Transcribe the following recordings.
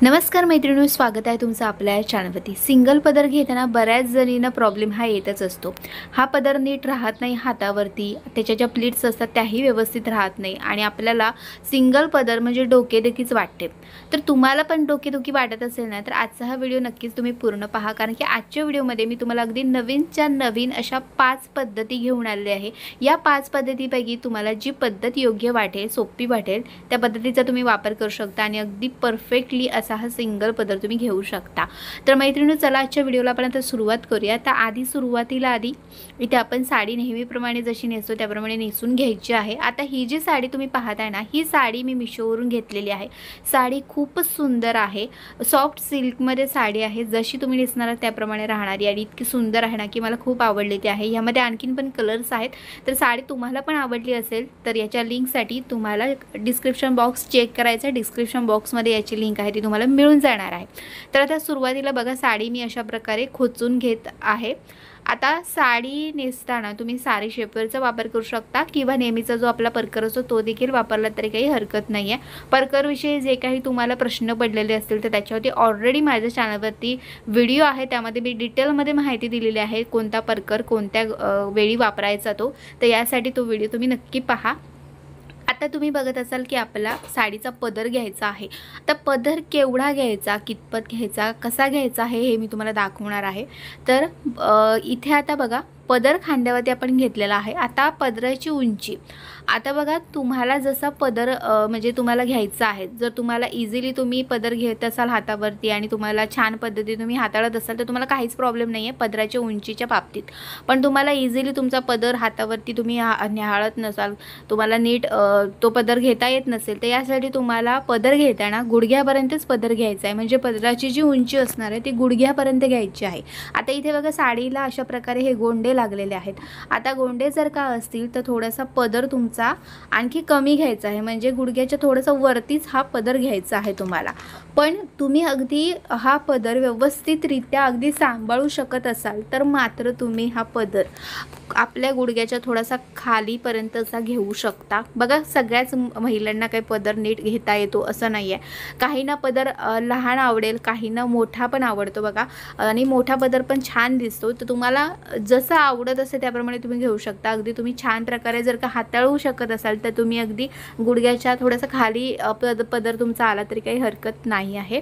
नमस्कार मैत्रिणींनो, स्वागत आहे तुमचं आपल्या चॅनलवरती। सिंगल पदर घेताना बऱ्याच जणींना प्रॉब्लेम हा येतच असतो। हा पदर नीट राहत नाही हातावरती, त्याच्या ज्या प्लीट्स असतात त्याही व्यवस्थित राहत नाही आणि आपल्याला सिंगल पदर म्हणजे डोकेदुखीच वाटते। तर तुम्हाला पण डोकेदुखी वाटत असेल ना, तर आजचा हा व्हिडिओ नक्कीच तुम्ही पूर्ण पहा, कारण की आजच्या व्हिडिओमध्ये मी तुम्हाला अगदी नवीनच्या नवीन अशा 5 पद्धती घेऊन आलेले आहे। या 5 पद्धतीपैकी तुम्हाला जी पद्धत योग्य वाटेल, सोपी वाटेल, त्या पद्धतीचा तुम्ही वापर करू शकता आणि अगदी परफेक्टली असा हा सिंगल पदर तुम्ही घेऊ शकता। तर मैत्रिणींनो, चला आजच्या व्हिडिओला आपण आता सुरुवात करूया। तर सुरुवातीला इथे आपण साडी नेहमीप्रमाणे जशी नेसतो त्याप्रमाणे नेसून घ्यायची आहे। आता ही जी साडी तुम्ही पाहताय ना, ही साडी मी मिशोवरून घेतलेली आहे। साडी खूपच सुंदर आहे, सॉफ्ट सिल्कमध्ये साडी आहे, जशी तुम्ही नेसणार त्याप्रमाणे राहणारी आणि इतकी सुंदर आहे ना की मला खूप आवडलेली आहे। यामध्ये आणखीन पण कलर्स आहेत। तर साडी तुम्हाला पण आवडली असेल तर याच्या लिंकसाठी तुम्हाला डिस्क्रिप्शन बॉक्स चेक करायचा। डिस्क्रिप्शन बॉक्समध्ये याची लिंक आहे, ती तुम्हाला मिळून जाणार आहे। तर आता सुरुवातीला बघा, साडी मी अशा प्रकारे खोचून घेत आहे। आता साडी नेसताना तुम्ही साडी शेपरचा वापर करू शकता किंवा नेहमीचा जो आपला परकर असतो तो देखील वापरला तरी काही हरकत नाही आहे। परकर विषयी जे काही तुम्हाला प्रश्न पडलेले असतील तर त्याच्यावरती ऑलरेडी माझ्या चॅनलवरती व्हिडिओ आहे, त्यामध्ये मी डिटेलमध्ये माहिती दिलेली आहे, कोणता परकर कोणत्या वेळी वापरायचा तो। तर यासाठी तो व्हिडिओ तुम्ही नक्की पहा। आता तुम्ही बघत असाल की आपला साडीचा पदर घ्यायचा आहे। तर पदर केवढा घ्यायचा, कितपत घ्यायचा, कसा घ्यायचा आहे हे मी तुम्हाला दाखवणार आहे। तर इथे आता बघा, पदर खांद्यावरती आपण घेतलेला आहे। आता पदराची उंची, आता बघा तुम्हाला जसा पदर म्हणजे तुम्हाला घ्यायचा आहे, जर तुम्हाला इझिली तुम्ही पदर घेत असाल हातावरती आणि तुम्हाला छान पद्धतीने तुम्ही हाताळत असाल तर तुम्हाला काहीच प्रॉब्लेम नाही आहे पदराच्या उंचीच्या बाबतीत। पण तुम्हाला इझिली तुमचा पदर हातावरती तुम्ही न्याहाळत नसाल, तुम्हाला नीट तो पदर घेता येत नसेल, तर यासाठी तुम्हाला पदर घेताना गुडघ्यापर्यंतच पदर घ्यायचा आहे। म्हणजे पदराची जी उंची असणार आहे ती गुडघ्यापर्यंत घ्यायची आहे। आता इथे बघा, साडीला अशा प्रकारे हे गोंडे लागलेले आहेत। आता गोंडे जर का असतील तर थोडासा पदर तुमचा आणखी कमी घ्यायचा आहे, म्हणजे गुडघ्याच्या थोडंसं वरतीच हा पदर घ्यायचा आहे तुम्हाला। पण तुम्ही अगदी हा पदर व्यवस्थितरित्या अगदी सांभाळू शकत असाल तर मात्र तुम्ही हा पदर आपल्या गुडघ्याच्या थोडासा खालीपर्यंत असा घेऊ शकता। बघा, सगळ्याच महिलांना काही पदर नीट घेता येतो असं नाही आहे। काहींना पदर लहान आवडेल, काहींना मोठा पण आवडतो बघा, आणि मोठा पदर पण छान दिसतो। तर तुम्हाला जसं आवडत असेल त्याप्रमाणे तुम्ही घेऊ शकता। अगदी तुम्ही छान प्रकारे जर का हाताळू शकत असाल तर तुम्ही अगदी गुडघ्याच्या थोडासा खाली पदर तुमचा आला तरी काही हरकत नाही आहे।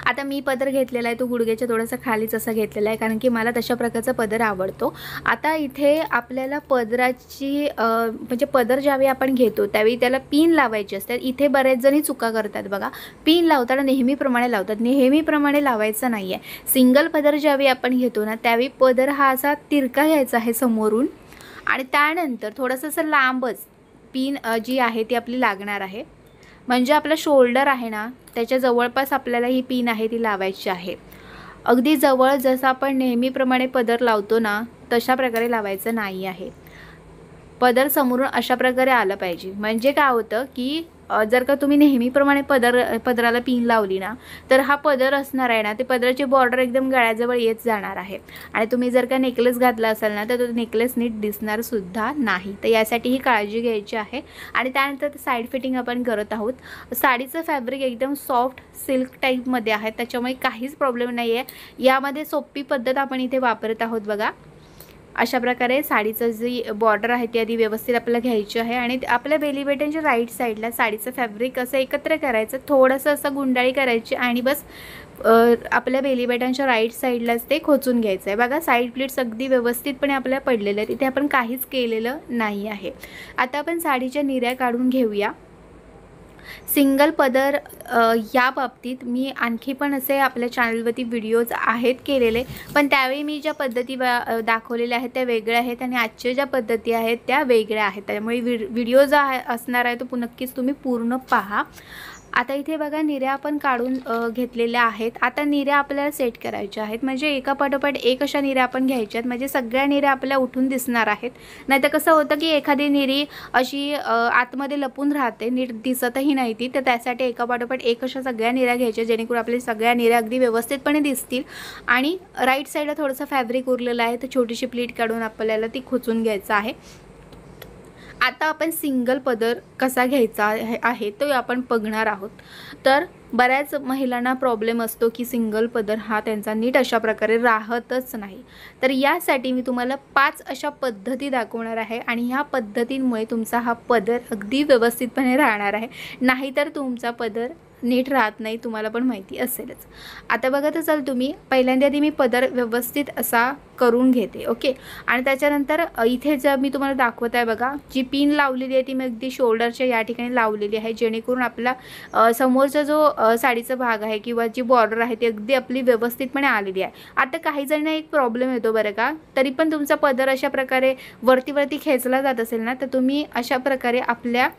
आता मी पदर घेतलेला आहे तो गुडघ्याच्या थोडासा खालीच असा घेतलेला आहे, कारण की मला तशा प्रकारचा पदर आवडतो। आता इथे आपल्याला पदराची म्हणजे पदर ज्यावेळी आपण घेतो त्यावेळी त्याला पिन लावायची असते। इथे बरेच जणी चुका करतात बघा, पिन लावताना नेहमीप्रमाणे लावतात, नेहमीप्रमाणे लावायचं नाही आहे। सिंगल पदर ज्यावेळी आपण घेतो ना त्यावेळी पदर हा असा तिरका घ्यायचा आहे समोरून, आणि त्यानंतर थोडंसं असं लांबच पिन जी आहे ती आपली लागणार आहे। म्हणजे आपला शोल्डर आहे ना त्याच्या जवळपास आपल्याला ही पिन आहे ती लावायची आहे। अगदी जवळ जसं आपण नेहमीप्रमाणे पदर लावतो ना तशा प्रकारे लावायचं नाही आहे। पदर समोरून अशा प्रकारे आलं पाहिजे। म्हणजे काय होतं की जर का तुम्ही नेहमीप्रमाणे पदराला पिन लावली ना तर हा पदर असणार आहे ना ते पदराची बॉर्डर एकदम गळ्याजवळ येत जाणार आहे, आणि तुम्ही जर का नेकलेस घातला असाल ना तर तो नेकलेस नीट दिसणार सुद्धा नाही। तर यासाठी ही काळजी घ्यायची आहे। आणि त्यानंतर साईड फिटिंग आपण करत आहोत। साडीचं फॅब्रिक एकदम सॉफ्ट सिल्क टाईपमध्ये आहे, त्याच्यामुळे काहीच प्रॉब्लेम नाही आहे। यामध्ये सोपी पद्धत आपण इथे वापरत आहोत बघा। अशा प्रकारे साडीचं जी बॉर्डर आहे ती आधी व्यवस्थित आपल्याला घ्यायची आहे, आणि आपल्या बेली बटनच्या राईट साईडला साडीचं फॅब्रिक असं एकत्र करायचं, थोडंसं असं गुंडाळी करायची आणि बस आपल्या बेली बटनच्या राईट साईडलाच ते खोचून घ्यायचं आहे। बघा, साईड प्लीट्स अगदी व्यवस्थितपणे आपल्याला पडलेले आहेत, इथे आपण काहीच केलेलं नाही आहे। आता आपण साडीच्या निऱ्या काढून घेऊया। सिंगल पदर या बाबतीत मी आणखी पण असे आपल्या चॅनलवरती व्हिडिओज आहेत केलेले, पण त्यावेळी मी ज्या पद्धती दाखवलेल्या आहेत त्या वेगळ्या आहेत आणि आजच्या ज्या पद्धती आहेत त्या वेगळ्या आहेत। त्यामुळे व्हिडिओ जो असणार आहे तो नक्कीच तुम्ही पूर्ण पहा। आता इथे बघा, निऱ्या आपण काढून घेतलेल्या आहेत। आता निऱ्या आपल्याला सेट करायच्या आहेत, म्हणजे एका पाठोपाठ एक अशा निऱ्या आपण घ्यायच्या आहेत, म्हणजे सगळ्या निऱ्या आपल्याला उठून दिसणार आहेत। नाहीतर कसं होतं की एखादी निरी अशी आतमध्ये लपून राहते, नीट दिसतही नाही ती, तर त्यासाठी एका पाठोपाठ एक अशा सगळ्या निऱ्या घ्यायच्या जेणेकरून आपल्या सगळ्या निऱ्या अगदी व्यवस्थितपणे दिसतील। आणि राईट साईडला थोडंसं फॅब्रिक उरलेलं आहे तर छोटीशी प्लीट काढून आपल्याला ती खोचून घ्यायचं आहे। आता आपण सिंगल पदर कसा घ्यायचा आहे तो आपण बघणार आहोत। तर बऱ्याच महिलांना प्रॉब्लेम असतो की सिंगल पदर हा त्यांचा नीट अशा प्रकारे राहतच नाही। तर यासाठी मी तुम्हाला 5 अशा पद्धती दाखवणार आहे आणि ह्या पद्धतींमुळे तुमचा हा पदर अगदी व्यवस्थितपणे राहणार आहे, नाहीतर तुमचा पदर नीट राहत नाही, तुम्हाला पण माहिती असेलच। आता बघत असाल तुम्ही, पहिल्यांदा मी पदर व्यवस्थित असा करून घेते, ओके। आणि त्याच्यानंतर इथे जर मी तुम्हाला दाखवत आहे बघा, जी पिन लावलेली आहे ती मी अगदी शोल्डरच्या या ठिकाणी लावलेली आहे, जेणेकरून आपला समोरचा जो साडीचा भाग आहे किंवा जी बॉर्डर आहे ती अगदी आपली व्यवस्थितपणे आलेली आहे। आता काही जणांना एक प्रॉब्लेम येतो बरं का, तरी पण तुमचा पदर अशा प्रकारे वरती खेचला जात असेल ना, तर तुम्ही अशा प्रकारे आपल्या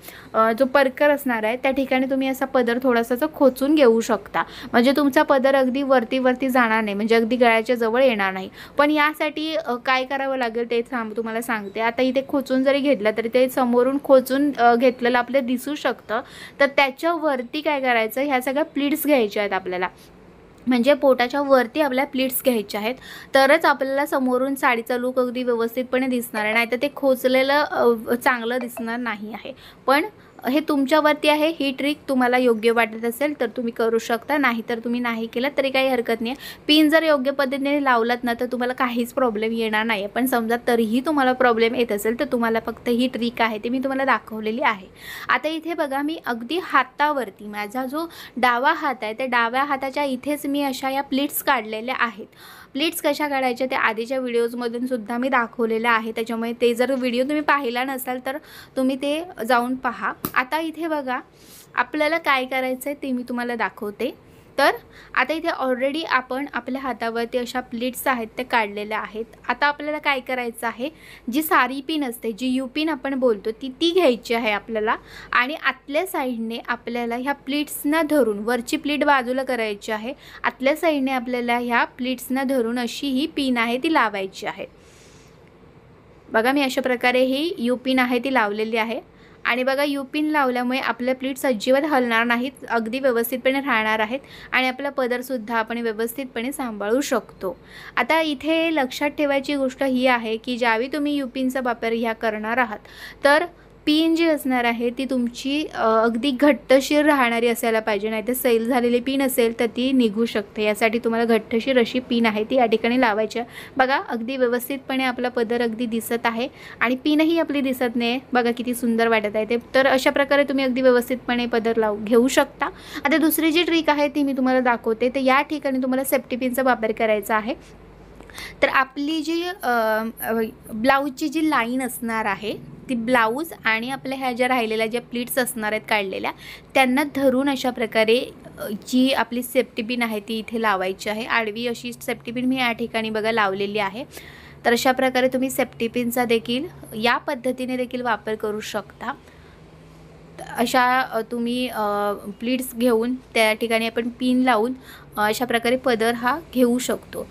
जो परकर असणार आहे त्या ठिकाणी तुम्ही असा पदर थोडासा खोचून घेऊ शकता, म्हणजे तुमचा पदर अगदी वरती जाणार नाही, म्हणजे अगदी गळ्याच्या जवळ येणार नाही। पण यासाठी काय करावं लागेल ते तुम्हाला सांगते। आता इथे खोचून जरी घेतलं तरी ते समोरून खोचून घेतलेलं आपल्याला दिसू शकतं, तर त्याच्या वरती काय करायचं, ह्या सगळ्या प्लीट्स घ्यायच्या आहेत आपल्याला, म्हणजे पोटाच्या वरती आपल्या प्लीट्स घ्यायच्या आहेत, तरच आपल्याला समोरून साडीचा लूक अगदी व्यवस्थितपणे दिसणार आहे, नाहीतर ते खोचलेलं चांगलं दिसणार नाही आहे। पण हे तुमच्यावरती आहे, ही ट्रिक तुम्हाला योग्य वाटत असेल तर तुम्ही करू शकता, नाहीतर तुम्ही नाही केलं तरी काही हरकत नाही। पिन जर योग्य पद्धतीने लावलात ना तर तुम्हाला काहीच प्रॉब्लेम येणार नाही। पण समजा तरीही तुम्हाला प्रॉब्लेम येत असेल तर तुम्हाला फक्त ही ट्रिक आहे ती मी तुम्हाला दाखवलेली आहे। आता इथे बघा, मी अगदी हातावरती, माझा जो डावा हात आहे त्या डाव्या हाताच्या इथेच मी अशा या प्लीट्स काढलेल्या आहेत। प्लीट्स कशा काढायच्या ते आधीच्या व्हिडिओजमधून सुद्धा मी दाखवलेलं आहे, त्याच्यामुळे ते जर व्हिडिओ तुम्ही पाहिला नसाल तर तुम्ही ते जाऊन पहा। आता इथे बघा, आपल्याला काय करायचं आहे ते मी तुम्हाला दाखवते। तर आता इथे ऑलरेडी आपण आपल्या हातावरती अशा प्लीट्स आहेत ते काढलेल्या आहेत। आता आपल्याला काय करायचं आहे, जी सारी पिन असते, जी यू पिन आपण बोलतो ती घ्यायची आहे आपल्याला, आणि आतल्या साईडने आपल्याला ह्या प्लीट्सना धरून, वरची प्लीट बाजूला करायची आहे, आतल्या साईडने आपल्याला ह्या प्लीट्सना धरून अशी ही पिन आहे ती लावायची आहे। बघा, मी अशा प्रकारे ही यू पिन आहे ती लावलेली आहे, आणि बघा यू पिन लावल्यामुळे आपल्या प्लीट्स अजिबात हलणार नाहीत, अगदी व्यवस्थितपणे राहणार आहेत, आणि आपला पदरसुद्धा आपण व्यवस्थितपणे सांभाळू शकतो। आता इथे लक्षात ठेवायची गोष्ट ही आहे की ज्यावेळी तुम्ही यू पिनचा वापर ह्या करणार आहात तर पिन जी असणार आहे ती तुमची अगदी घट्टशीर राहणारी असायला पाहिजे, नाही तर सैल झालेली पिन असेल तर ती निघू शकते। यासाठी तुम्हाला घट्टशीर अशी पिन आहे ती या ठिकाणी लावायची आहे। बघा, अगदी व्यवस्थितपणे आपला पदर अगदी दिसत आहे, आणि पिनही आपली दिसत नाही, बघा किती सुंदर वाटत आहे ते। तर अशा प्रकारे तुम्ही अगदी व्यवस्थितपणे पदर घेऊ शकता। आता दुसरी जी ट्रिक आहे ती मी तुम्हाला दाखवते। तर या ठिकाणी तुम्हाला सेफ्टी पिनचा वापर करायचा आहे। तर आपली जी ब्लाऊजची जी लाईन असणार आहे ती ब्लाऊज आणि आपल्या ह्या ज्या राहिलेल्या ज्या प्लीट्स असणार आहेत काढलेल्या, त्यांना धरून अशा प्रकारे जी आपली सेफ्टी पिन आहे ती इथे लावायची आहे। आडवी अशी सेफ्टी पिन मी या ठिकाणी बघा लावलेली आहे। तर अशा प्रकारे तुम्ही सेफ्टी पिनचा देखील या पद्धतीने देखील वापर करू शकता। अशा तुम्ही प्लीट्स घेऊन त्या ठिकाणी आपण पिन लावून अशा प्रकारे पदर हा घेऊ शकतो।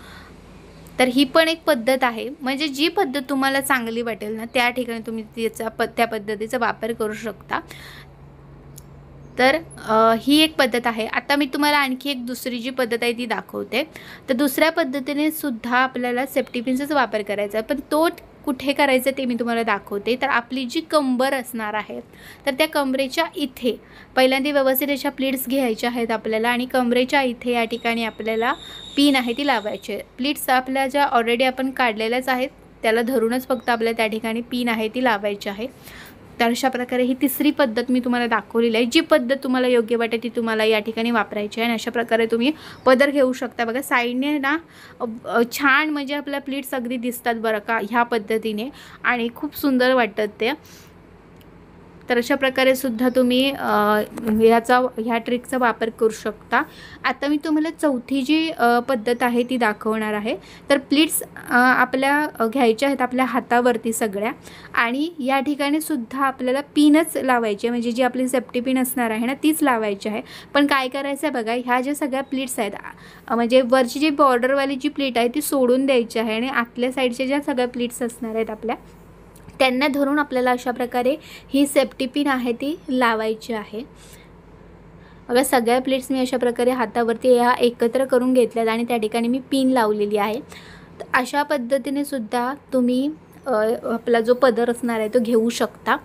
तर ही पण एक पद्धत आहे, म्हणजे जी पद्धत तुम्हाला चांगली वाटेल ना त्या ठिकाणी तुम्ही त्या पद्धतीचा वापर करू शकता। तर ही एक पद्धत आहे। आता मी तुम्हाला आणखी एक दुसरी जी पद्धत आहे ती दाखवते। तर दुसऱ्या पद्धतीने सुद्धा आपल्याला सेफ्टी पिनचाच वापर करायचा आहे, पण तो कुठे करायचं ते मी तुम्हाला दाखवते। तर आपली जी कंबर असणार आहे तर त्या कमरेच्या इथे पहिल्यांदा व्यवस्थित अशा प्लीट्स घ्यायच्या आहेत आपल्याला, आणि कमरेच्या इथे या ठिकाणी आपल्याला पिन आहे ती लावायची आहे। प्लीट्स आपल्या ज्या ऑलरेडी आपण काढलेल्याच आहेत त्याला धरूनच फक्त आपल्याला त्या ठिकाणी पिन आहे ती लावायची आहे। तर अशा प्रकारे ही तिसरी पद्धत मी तुम्हाला दाखवलेली आहे। जी पद्धत तुम्हाला योग्य वाटेल ती तुम्हाला या ठिकाणी वापरायची आहे, आणि अशा प्रकारे तुम्ही पदर घेऊ शकता। बघा, साईडने ना छान म्हणजे आपल्या प्लीट्स अगदी दिसतात बरं का ह्या पद्धतीने, आणि खूप सुंदर वाटतात ते। तर अशा प्रकारे सुद्धा तुम्ही ह्या ट्रिकचा वापर करू शकता। आता मी तुम्हाला चौथी जी पद्धत आहे ती दाखवणार आहे। तर प्लीट्स आपल्या घ्यायच्या आहेत आपल्या हातावरती सगळ्या, आणि या ठिकाणी सुद्धा आपल्याला पिनच लावायची, म्हणजे जी आपली सेफ्टी पिन असणार आहे ना तीच लावायची आहे। पण काय करायचं आहे बघा, ह्या ज्या सगळ्या प्लीट्स आहेत, म्हणजे वरची जी बॉर्डरवाली जी प्लीट आहे ती सोडून द्यायची आहे, आणि आतल्या साईडच्या ज्या सगळ्या प्लीट्स असणार आहेत आपल्या त्यांना धरून आपल्याला अशा प्रकारे ही सेफ्टी पिन आहे ती लावायची आहे। बघा, सगळ्या प्लेट्स मी अशा प्रकारे हातावरती ह्या एकत्र करून घेतल्यात आणि त्या ठिकाणी मी पिन लावलेली आहे। तर अशा पद्धतीने सुद्धा तुम्ही आपला जो पदर असणार आहे तो घेऊ शकता।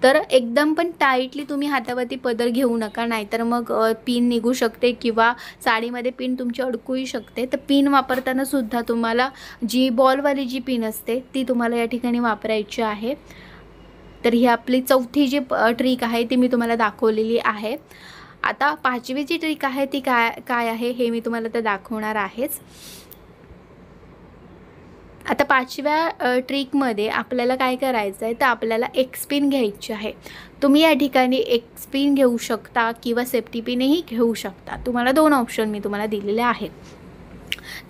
तर एकदम पण टाईटली तुम्ही हातावरती पदर घेऊ नका, नाहीतर मग पिन निघू शकते किंवा साडीमध्ये पिन तुमची अडकूही शकते। तर पिन वापरताना सुद्धा तुम्हाला जी बॉलवाली जी पिन असते ती तुम्हाला या ठिकाणी वापरायची आहे। तर ही आपली चौथी जी ट्रिक आहे ती मी तुम्हाला दाखवलेली आहे। आता पाचवी जी ट्रिक आहे ती काय आहे हे मी तुम्हाला तर दाखवणार आहेच। आता पाचव्या ट्रिकमध्ये आपल्याला काय करायचं आहे, तर आपल्याला एक स्पिन घ्यायची आहे। तुम्ही या ठिकाणी एक स्पिन घेऊ शकता किंवा सेफ्टी पिनही घेऊ शकता। तुम्हाला दोन ऑप्शन मी तुम्हाला दिलेले आहेत।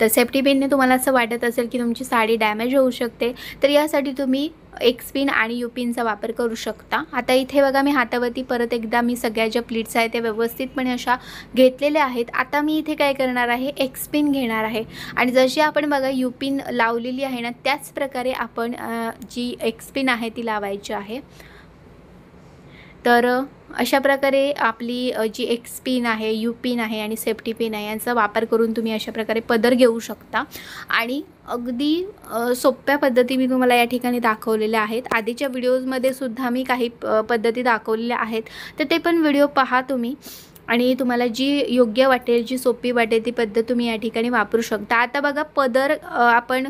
तर सेफ्टी पिनने तुम्हाला असं वाटत असेल की तुमची साडी डॅमेज होऊ शकते, तर यासाठी तुम्ही एक स्पिन आणि यू पिनचा वापर करू शकता। आता इथे बघा मी हातावरती परत एकदा मी सगळ्या ज्या प्लीट्स आहेत त्या व्यवस्थितपणे अशा घेतलेल्या आहेत। आता मी इथे काय करणार आहे, एक स्पिन घेणार आहे आणि जशी आपण बघा यू पिन लावलेली आहे ना, त्याच प्रकारे आपण जी एक स्पिन आहे ती लावायची आहे। तर अशा प्रकारे आपली जी एक स्पिन आहे, यू पिन आहे आणि सेफ्टी पिन आहे यांचा वापर करून तुम्ही अशा प्रकारे पदर घेऊ शकता। आणि अगदी सोप्या पद्धती मी तुम्हाला या ठिकाणी दाखवलेल्या आहेत। आधीच्या व्हिडिओजमध्ये सुद्धा मी काही पद्धती दाखवलेल्या आहेत, तर ते पण व्हिडिओ पहा तुम्ही आणि तुम्हाला जी योग्य वाटेल, जी सोपी वाटेल ती पद्धत तुम्ही या ठिकाणी वापरू शकता। आता बघा पदर आपण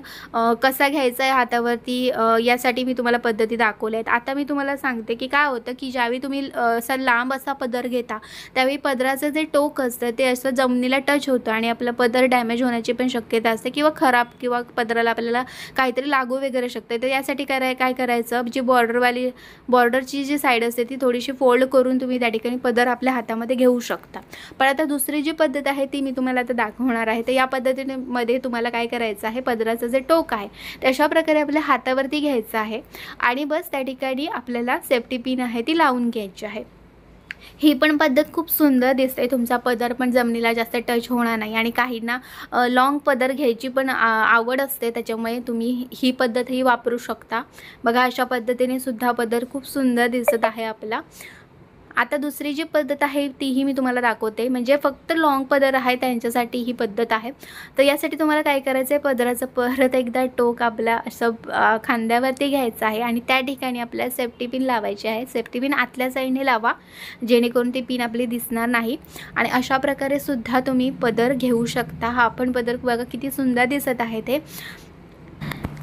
कसा घ्यायचा आहे हातावरती, यासाठी मी तुम्हाला पद्धती दाखवल्या आहेत। आता मी तुम्हाला सांगते की काय होतं की ज्यावेळी तुम्ही असा लांब असा पदर घेता त्यावेळी पदराचं जे टोक असतं ते असं जमिनीला टच होतं आणि आपला पदर डॅमेज होण्याची पण शक्यता असते किंवा खराब किंवा पदराला आपल्याला काहीतरी लागू वगैरे शकते। तर यासाठी काय करायचं, जी बॉर्डरची जी साईड असते ती थोडीशी फोल्ड करून तुम्ही त्या ठिकाणी पदर आपल्या हातामध्ये घेऊ शकता। पण आता दुसरी जी पद्धत आहे ती मी तुम्हाला आता दाखवणार आहे। तर या पद्धतीमध्ये तुम्हाला काय करायचं आहे, पदराचं जे टोक आहे ते अशा प्रकारे आपल्या हातावरती घ्यायचं आहे आणि बस त्या ठिकाणी आपल्याला सेफ्टी पिन आहे ती लावून घ्यायची आहे। ही पण पद्धत खूप सुंदर दिसते, तुमचा पदर पण जमिनीला जास्त टच होणार नाही आणि काहींना लॉंग पदर घ्यायची पण आवड असते, त्याच्यामुळे तुम्ही ही पद्धतही वापरू शकता। बघा अशा पद्धतीने सुद्धा पदर खूप सुंदर दिसत आहे आपला। आता दुसरी जी पद्धत आहे तीही मी तुम्हाला दाखवते, म्हणजे फक्त लॉंग पदर आहे त्यांच्यासाठी ही पद्धत आहे। तर यासाठी तुम्हाला काय करायचं आहे, पदराचं परत एकदा टोक आपल्या असं खांद्यावरती घ्यायचं आहे आणि त्या ठिकाणी आपल्याला सेफ्टी पिन लावायची आहे। सेफ्टी पिन आतल्या साईडने लावा जेणेकरून ती पिन आपली दिसणार नाही आणि अशा प्रकारे सुद्धा तुम्ही पदर घेऊ शकता। हा पण पदर बघा किती सुंदर दिसत आहे ते।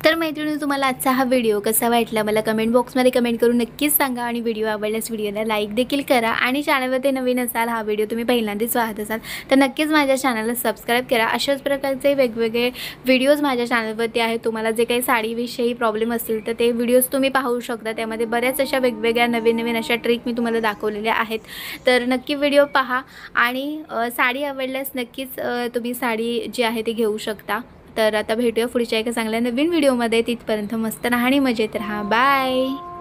तर मैत्रिणी तुम्हाला आजचा हा व्हिडिओ कसा वाटला मला कमेंट बॉक्समध्ये कमेंट करून नक्कीच सांगा आणि व्हिडिओ आवडल्यास व्हिडिओला लाईक देखील करा आणि चॅनलवरती नवीन असाल, हा व्हिडिओ तुम्ही पहिल्यांदाच पाहत असाल तर नक्कीच माझ्या चॅनलला सबस्क्राईब करा। अशाच प्रकारचे वेगवेगळे व्हिडिओज माझ्या चॅनलवरती आहेत। तुम्हाला जे काही साडीविषयी प्रॉब्लेम असतील तर ते व्हिडिओज तुम्ही पाहू शकता, त्यामध्ये बऱ्याच अशा वेगवेगळ्या नवीन अशा ट्रिक मी तुम्हाला दाखवलेल्या आहेत। तर नक्की व्हिडिओ पहा आणि साडी आवडल्यास नक्कीच तुम्ही साडी जी आहे ती घेऊ शकता। तर आता भेटूया पुढच्या एका चांगल्या नवीन व्हिडिओमध्ये, तिथपर्यंत मस्त राहा आणि मजेत राहा। बाय।